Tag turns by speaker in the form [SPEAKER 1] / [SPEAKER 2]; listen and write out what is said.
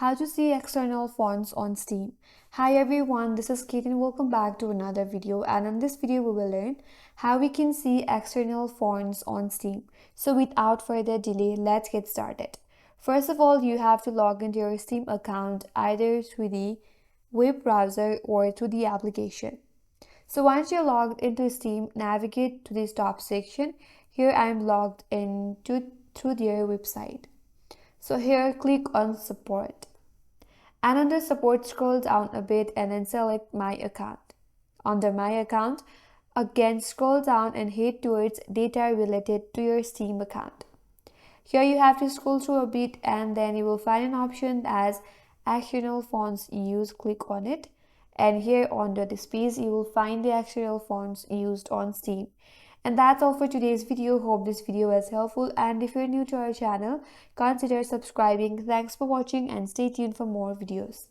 [SPEAKER 1] How to see external fonts on Steam. Hi everyone, this is Kate and welcome back to another video, and in this video we will learn how we can see external fonts on Steam. So without further delay, let's get started. First of all, you have to log into your Steam account either through the web browser or through the application. So once you're logged into Steam, navigate to this top section. Here I am logged in through their website. So here click on support. And under support, scroll down a bit and then select my account. Under my account, again scroll down and head towards data related to your Steam account. Here you have to scroll through a bit and then you will find an option as actionable fonts used. Click on it, and here under the space you will find the actionable fonts used on Steam. And that's all for today's video. Hope this video was helpful, and if you're new to our channel, consider subscribing. Thanks for watching and stay tuned for more videos.